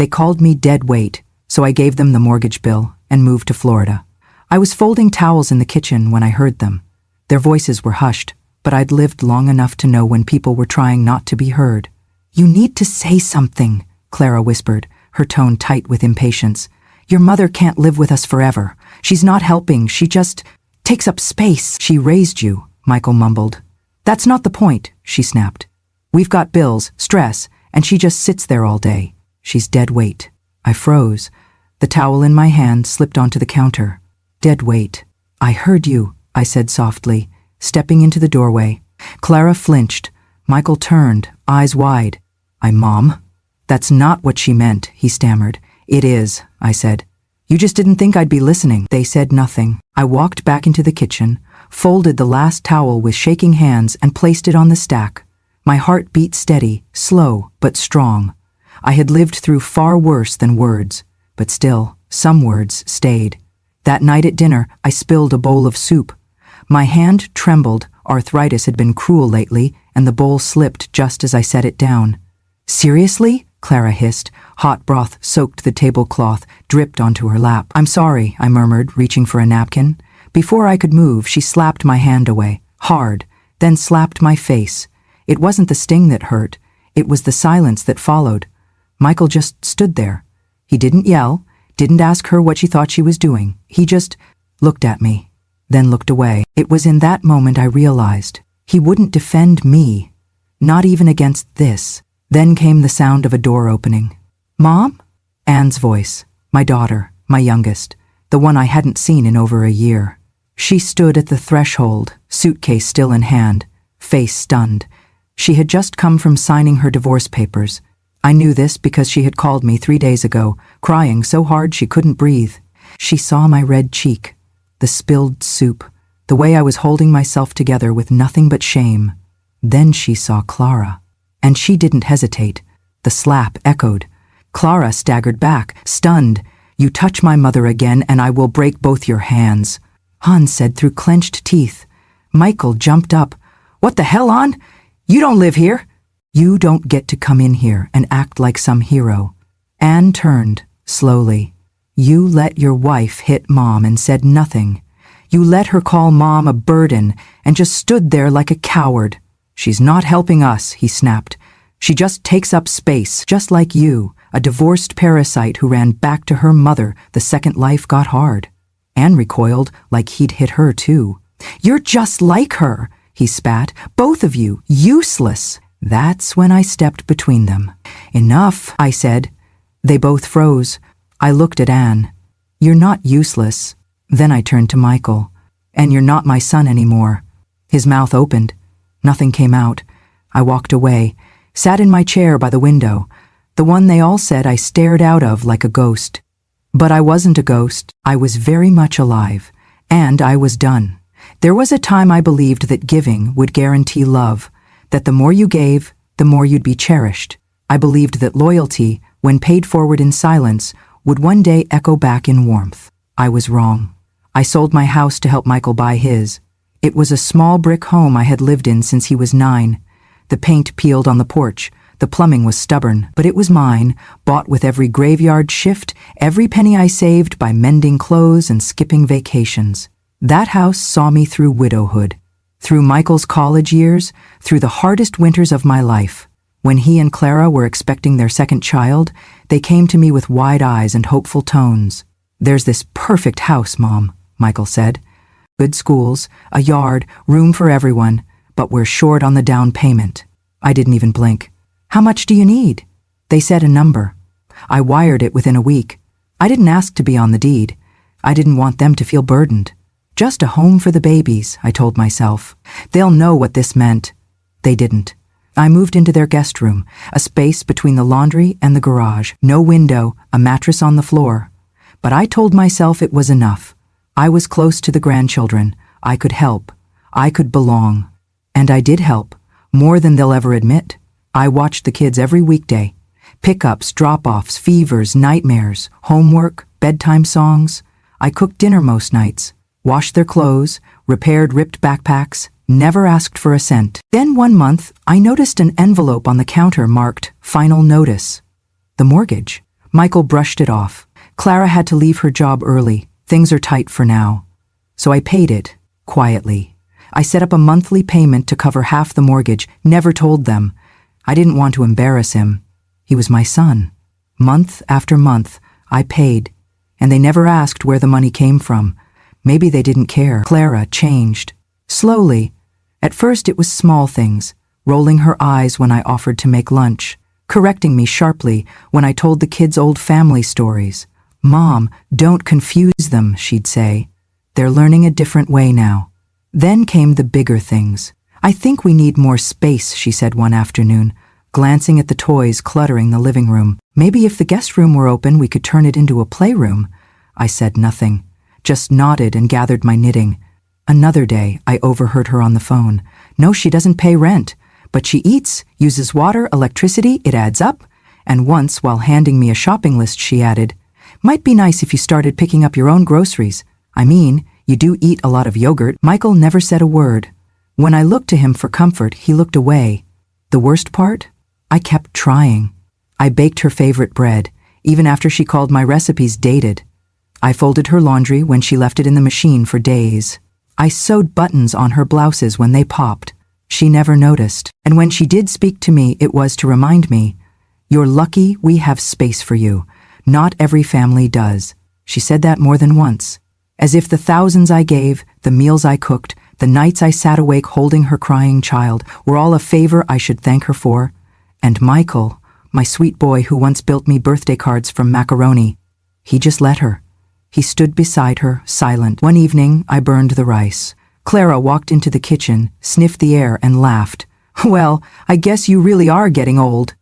They called me dead weight, so I gave them the mortgage bill and moved to Florida. I was folding towels in the kitchen when I heard them. Their voices were hushed, but I'd lived long enough to know when people were trying not to be heard. "You need to say something," Clara whispered, her tone tight with impatience. "Your mother can't live with us forever. She's not helping, she just takes up space." "She raised you," Michael mumbled. "That's not the point," she snapped. "We've got bills, stress, and she just sits there all day. She's dead weight." I froze. The towel in my hand slipped onto the counter. "Dead weight." "I heard you," I said softly, stepping into the doorway. Clara flinched. Michael turned, eyes wide. "Mom?" "That's not what she meant," he stammered. "It is," I said. "You just didn't think I'd be listening." They said nothing. I walked back into the kitchen, folded the last towel with shaking hands and placed it on the stack. My heart beat steady, slow, but strong. I had lived through far worse than words, but still, some words stayed. That night at dinner, I spilled a bowl of soup. My hand trembled, arthritis had been cruel lately, and the bowl slipped just as I set it down. "Seriously?" Clara hissed. Hot broth soaked the tablecloth, dripped onto her lap. "I'm sorry," I murmured, reaching for a napkin. Before I could move, she slapped my hand away, hard, then slapped my face. It wasn't the sting that hurt, it was the silence that followed. Michael just stood there. He didn't yell, didn't ask her what she thought she was doing. He just looked at me, then looked away. It was in that moment I realized he wouldn't defend me, not even against this. Then came the sound of a door opening. "Mom?" Anne's voice, my daughter, my youngest, the one I hadn't seen in over a year. She stood at the threshold, suitcase still in hand, face stunned. She had just come from signing her divorce papers. I knew this because she had called me 3 days ago, crying so hard she couldn't breathe. She saw my red cheek, the spilled soup, the way I was holding myself together with nothing but shame. Then she saw Clara, and she didn't hesitate. The slap echoed. Clara staggered back, stunned. "You touch my mother again and I will break both your hands," Hans said through clenched teeth. Michael jumped up. "What the hell, An? You don't live here." "You don't get to come in here and act like some hero." Anne turned, slowly. "You let your wife hit Mom and said nothing. You let her call Mom a burden and just stood there like a coward." "She's not helping us," he snapped. "She just takes up space, just like you, a divorced parasite who ran back to her mother the second life got hard." Anne recoiled like he'd hit her too. "You're just like her," he spat. "Both of you, useless." That's when I stepped between them. "Enough," I said. They both froze. I looked at Anne. "You're not useless." Then I turned to Michael. "And you're not my son anymore." His mouth opened. Nothing came out. I walked away, sat in my chair by the window, the one they all said I stared out of like a ghost. But I wasn't a ghost. I was very much alive, and I was done. There was a time I believed that giving would guarantee love, that the more you gave, the more you'd be cherished. I believed that loyalty, when paid forward in silence, would one day echo back in warmth. I was wrong. I sold my house to help Michael buy his. It was a small brick home I had lived in since he was 9. The paint peeled on the porch. The plumbing was stubborn, but it was mine, bought with every graveyard shift, every penny I saved by mending clothes and skipping vacations. That house saw me through widowhood, through Michael's college years, through the hardest winters of my life. When he and Clara were expecting their second child, they came to me with wide eyes and hopeful tones. "There's this perfect house, Mom," Michael said. "Good schools, a yard, room for everyone, but we're short on the down payment." I didn't even blink. "How much do you need?" They said a number. I wired it within a week. I didn't ask to be on the deed. I didn't want them to feel burdened. Just a home for the babies, I told myself. They'll know what this meant. They didn't. I moved into their guest room, a space between the laundry and the garage. No window, a mattress on the floor. But I told myself it was enough. I was close to the grandchildren. I could help. I could belong. And I did help, more than they'll ever admit. I watched the kids every weekday. Pickups, drop-offs, fevers, nightmares, homework, bedtime songs. I cooked dinner most nights, washed their clothes, repaired ripped backpacks, never asked for a cent. Then one month, I noticed an envelope on the counter marked Final Notice. The mortgage. Michael brushed it off. Clara had to leave her job early. Things are tight for now. So I paid it, quietly. I set up a monthly payment to cover half the mortgage, never told them. I didn't want to embarrass him. He was my son. Month after month, I paid, and they never asked where the money came from. Maybe they didn't care. Clara changed. Slowly. At first it was small things, rolling her eyes when I offered to make lunch, correcting me sharply when I told the kids old family stories. "Mom, don't confuse them," she'd say. "They're learning a different way now." Then came the bigger things. "I think we need more space," she said one afternoon, glancing at the toys cluttering the living room. "Maybe if the guest room were open, we could turn it into a playroom." I said nothing, just nodded and gathered my knitting. Another day, I overheard her on the phone. "No, she doesn't pay rent, but she eats, uses water, electricity, it adds up." And once, while handing me a shopping list, she added, "Might be nice if you started picking up your own groceries. I mean, you do eat a lot of yogurt." Michael never said a word. When I looked to him for comfort, he looked away. The worst part? I kept trying. I baked her favorite bread, even after she called my recipes dated. I folded her laundry when she left it in the machine for days. I sewed buttons on her blouses when they popped. She never noticed. And when she did speak to me, it was to remind me, "You're lucky we have space for you. Not every family does." She said that more than once. As if the thousands I gave, the meals I cooked, the nights I sat awake holding her crying child, were all a favor I should thank her for. And Michael, my sweet boy who once built me birthday cards from macaroni, he just let her. He stood beside her, silent. One evening, I burned the rice. Clara walked into the kitchen, sniffed the air, and laughed. "Well, I guess you really are getting old."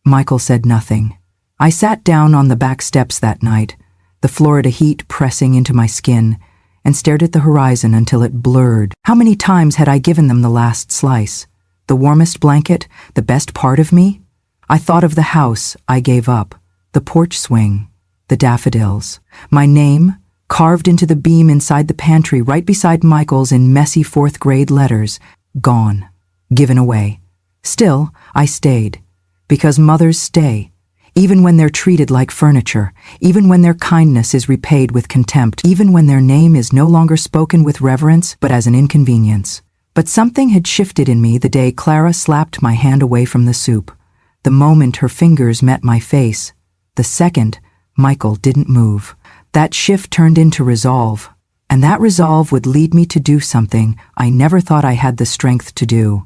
Michael said nothing. I sat down on the back steps that night, the Florida heat pressing into my skin, and stared at the horizon until it blurred. How many times had I given them the last slice? The warmest blanket, the best part of me? I thought of the house I gave up, the porch swing, the daffodils, my name, carved into the beam inside the pantry right beside Michael's in messy fourth-grade letters, gone, given away. Still, I stayed, because mothers stay, even when they're treated like furniture, even when their kindness is repaid with contempt, even when their name is no longer spoken with reverence but as an inconvenience. But something had shifted in me the day Clara slapped my hand away from the soup. The moment her fingers met my face, the second Michael didn't move. That shift turned into resolve, and that resolve would lead me to do something I never thought I had the strength to do.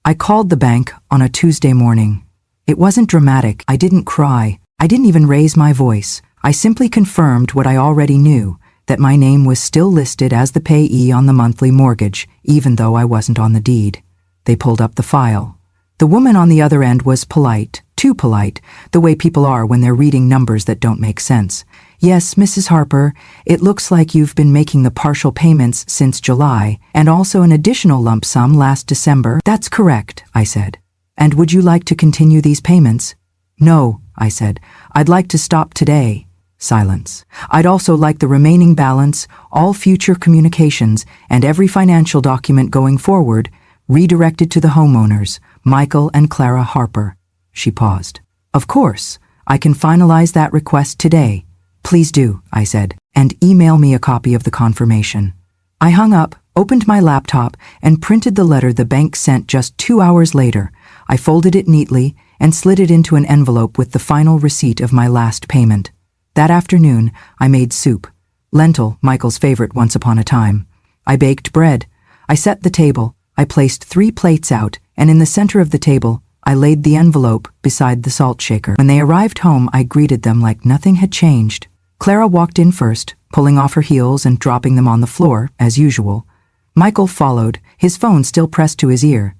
I called the bank on a Tuesday morning. It wasn't dramatic. I didn't cry. I didn't even raise my voice. I simply confirmed what I already knew, that my name was still listed as the payee on the monthly mortgage, even though I wasn't on the deed. They pulled up the file. The woman on the other end was polite, too polite, the way people are when they're reading numbers that don't make sense. "Yes, Mrs. Harper, it looks like you've been making the partial payments since July, and also an additional lump sum last December." "That's correct," I said. "And would you like to continue these payments?" "No," I said. "I'd like to stop today." Silence. "I'd also like the remaining balance, all future communications, and every financial document going forward, redirected to the homeowners, Michael and Clara Harper." She paused. "Of course, I can finalize that request today." "Please do," I said, "and email me a copy of the confirmation." I hung up, opened my laptop, and printed the letter the bank sent just 2 hours later. I folded it neatly and slid it into an envelope with the final receipt of my last payment. That afternoon, I made soup. Lentil, Michael's favorite once upon a time. I baked bread. I set the table. I placed 3 plates out, and in the center of the table, I laid the envelope beside the salt shaker. When they arrived home, I greeted them like nothing had changed. Clara walked in first, pulling off her heels and dropping them on the floor, as usual. Michael followed, his phone still pressed to his ear.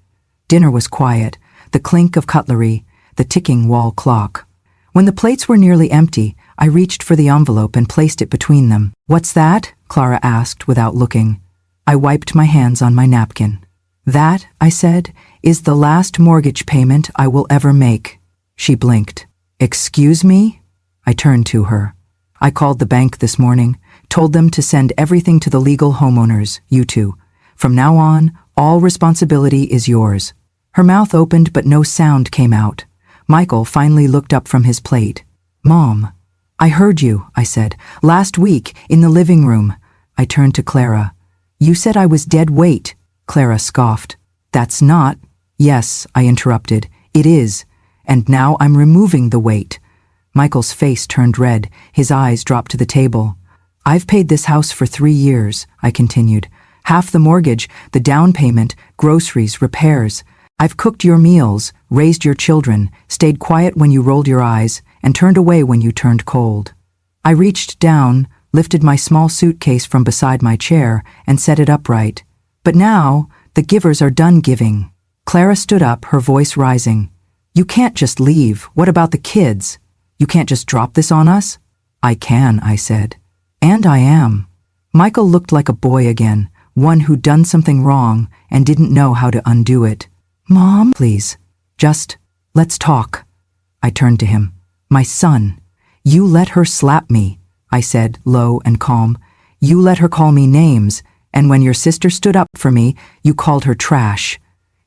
Dinner was quiet, the clink of cutlery, the ticking wall clock. When the plates were nearly empty, I reached for the envelope and placed it between them. "What's that?" Clara asked without looking. I wiped my hands on my napkin. "That," I said, "is the last mortgage payment I will ever make." She blinked. "Excuse me?" I turned to her. "I called the bank this morning, told them to send everything to the legal homeowners, you two. From now on, all responsibility is yours." Her mouth opened but no sound came out. Michael finally looked up from his plate. "Mom, I heard you, I said. Last week, in the living room. I turned to Clara. You said I was dead weight. Clara scoffed. That's not. Yes, I interrupted. It is. And now I'm removing the weight. Michael's face turned red. His eyes dropped to the table. I've paid this house for 3 years, I continued. Half the mortgage, the down payment, groceries, repairs. I've cooked your meals, raised your children, stayed quiet when you rolled your eyes, and turned away when you turned cold. I reached down, lifted my small suitcase from beside my chair, and set it upright. But now, the givers are done giving. Clara stood up, her voice rising. You can't just leave. What about the kids? You can't just drop this on us? I can, I said. And I am. Michael looked like a boy again, one who'd done something wrong and didn't know how to undo it. Mom, please. Just, let's talk. I turned to him. My son. You let her slap me, I said, low and calm. You let her call me names, and when your sister stood up for me, you called her trash.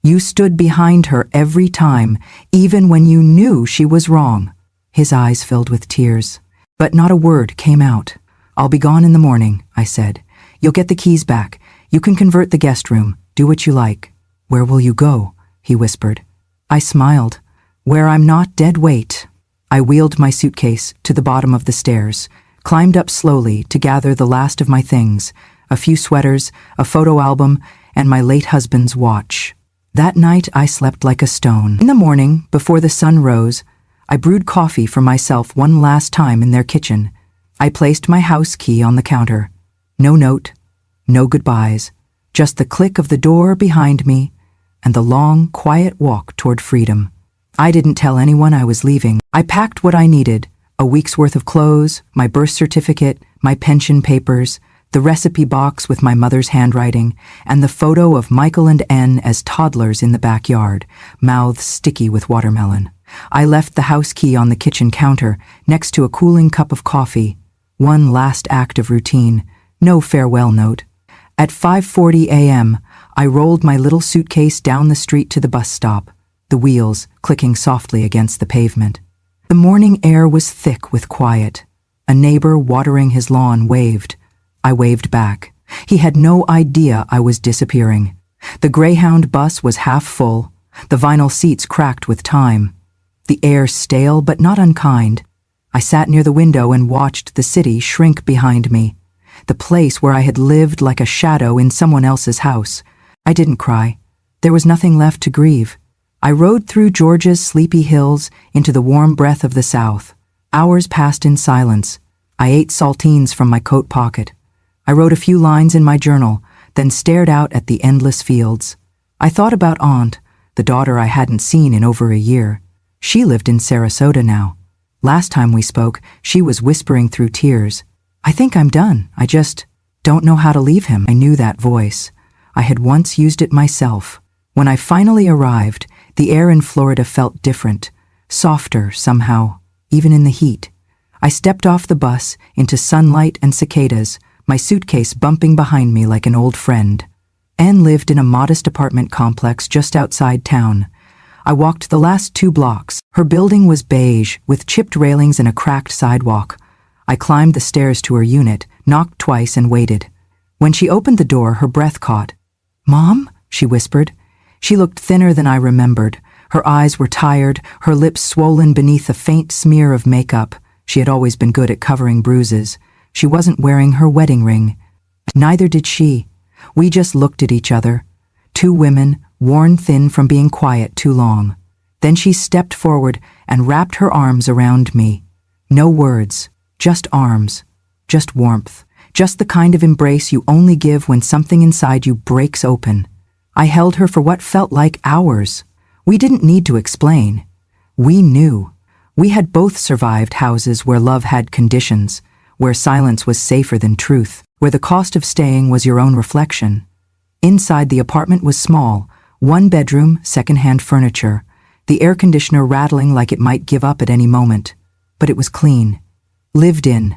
You stood behind her every time, even when you knew she was wrong. His eyes filled with tears, but not a word came out. I'll be gone in the morning, I said. You'll get the keys back. You can convert the guest room. Do what you like. Where will you go? He whispered. I smiled. Where I'm not dead weight. I wheeled my suitcase to the bottom of the stairs, climbed up slowly to gather the last of my things, a few sweaters, a photo album, and my late husband's watch. That night I slept like a stone. In the morning, before the sun rose, I brewed coffee for myself one last time in their kitchen. I placed my house key on the counter. No note, no goodbyes, just the click of the door behind me and the long, quiet walk toward freedom. I didn't tell anyone I was leaving. I packed what I needed, a week's worth of clothes, my birth certificate, my pension papers, the recipe box with my mother's handwriting, and the photo of Michael and Ann as toddlers in the backyard, mouths sticky with watermelon. I left the house key on the kitchen counter, next to a cooling cup of coffee. One last act of routine, no farewell note. At 5:40 a.m., I rolled my little suitcase down the street to the bus stop, the wheels clicking softly against the pavement. The morning air was thick with quiet. A neighbor watering his lawn waved. I waved back. He had no idea I was disappearing. The Greyhound bus was half full, the vinyl seats cracked with time. The air stale but not unkind. I sat near the window and watched the city shrink behind me, the place where I had lived like a shadow in someone else's house. I didn't cry. There was nothing left to grieve. I rode through Georgia's sleepy hills into the warm breath of the South. Hours passed in silence. I ate saltines from my coat pocket. I wrote a few lines in my journal, then stared out at the endless fields. I thought about Aunt, the daughter I hadn't seen in over a year. She lived in Sarasota now. Last time we spoke, she was whispering through tears. I think I'm done. I just don't know how to leave him. I knew that voice. I had once used it myself. When I finally arrived, the air in Florida felt different, softer somehow, even in the heat. I stepped off the bus into sunlight and cicadas, my suitcase bumping behind me like an old friend. Anne lived in a modest apartment complex just outside town. I walked the last 2 blocks. Her building was beige, with chipped railings and a cracked sidewalk. I climbed the stairs to her unit, knocked twice, and waited. When she opened the door, her breath caught. "Mom?" she whispered. She looked thinner than I remembered. Her eyes were tired, her lips swollen beneath a faint smear of makeup. She had always been good at covering bruises. She wasn't wearing her wedding ring. Neither did she. We just looked at each other. 2 women, worn thin from being quiet too long. Then she stepped forward and wrapped her arms around me. No words, just arms, just warmth, just the kind of embrace you only give when something inside you breaks open. I held her for what felt like hours. We didn't need to explain. We knew. We had both survived houses where love had conditions, where silence was safer than truth, where the cost of staying was your own reflection. Inside, the apartment was small, 1 bedroom, second-hand furniture, the air conditioner rattling like it might give up at any moment. But it was clean. Lived in.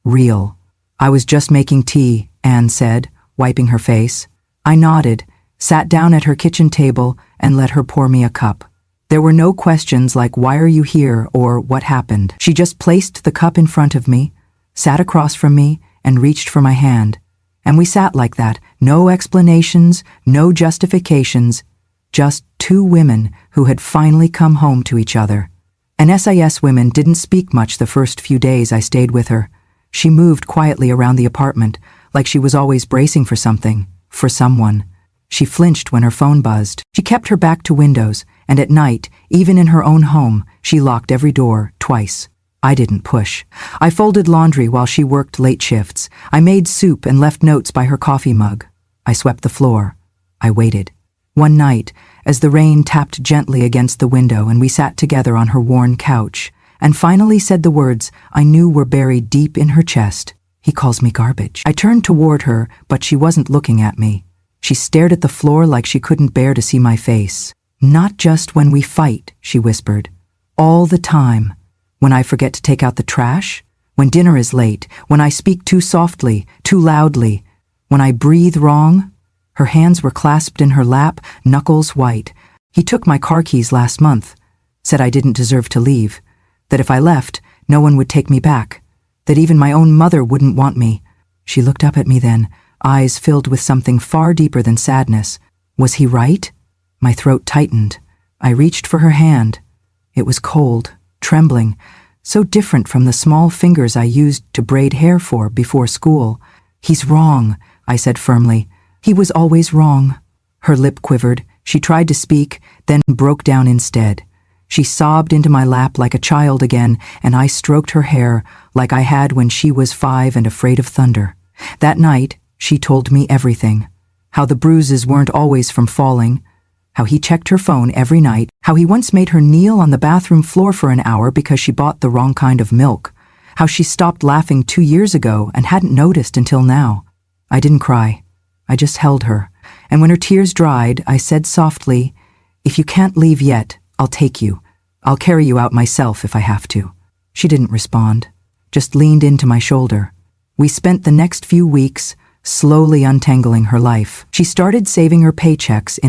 Real. I was just making tea, Anne said, wiping her face. I nodded, sat down at her kitchen table, and let her pour me a cup. There were no questions like "Why are you here?" or "What happened?" She just placed the cup in front of me, sat across from me, and reached for my hand. And we sat like that, no explanations, no justifications, just two women who had finally come home to each other. And SIS women didn't speak much the first few days I stayed with her. She moved quietly around the apartment, like she was always bracing for something, for someone. She flinched when her phone buzzed. She kept her back to windows, and at night, even in her own home, she locked every door, twice. I didn't push. I folded laundry while she worked late shifts. I made soup and left notes by her coffee mug. I swept the floor. I waited. One night, as the rain tapped gently against the window and we sat together on her worn couch, and finally said the words I knew were buried deep in her chest. "He calls me garbage." I turned toward her, but she wasn't looking at me. She stared at the floor like she couldn't bear to see my face. "Not just when we fight," she whispered. "All the time. When I forget to take out the trash, when dinner is late, when I speak too softly, too loudly, when I breathe wrong." Her hands were clasped in her lap, knuckles white. "He took my car keys last month, said I didn't deserve to leave, that if I left, no one would take me back, that even my own mother wouldn't want me." She looked up at me then, eyes filled with something far deeper than sadness. Was he right? My throat tightened. I reached for her hand. It was cold, trembling, so different from the small fingers I used to braid hair for before school. "He's wrong," I said firmly. "He was always wrong." Her lip quivered. She tried to speak, then broke down instead. She sobbed into my lap like a child again, and I stroked her hair like I had when she was 5 and afraid of thunder. That night, she told me everything. How the bruises weren't always from falling, how he checked her phone every night, how he once made her kneel on the bathroom floor for an hour because she bought the wrong kind of milk, how she stopped laughing 2 years ago and hadn't noticed until now. I didn't cry. I just held her, and when her tears dried, I said softly, "If you can't leave yet, I'll take you. I'll carry you out myself if I have to." She didn't respond, just leaned into my shoulder. We spent the next few weeks slowly untangling her life. She started saving her paychecks in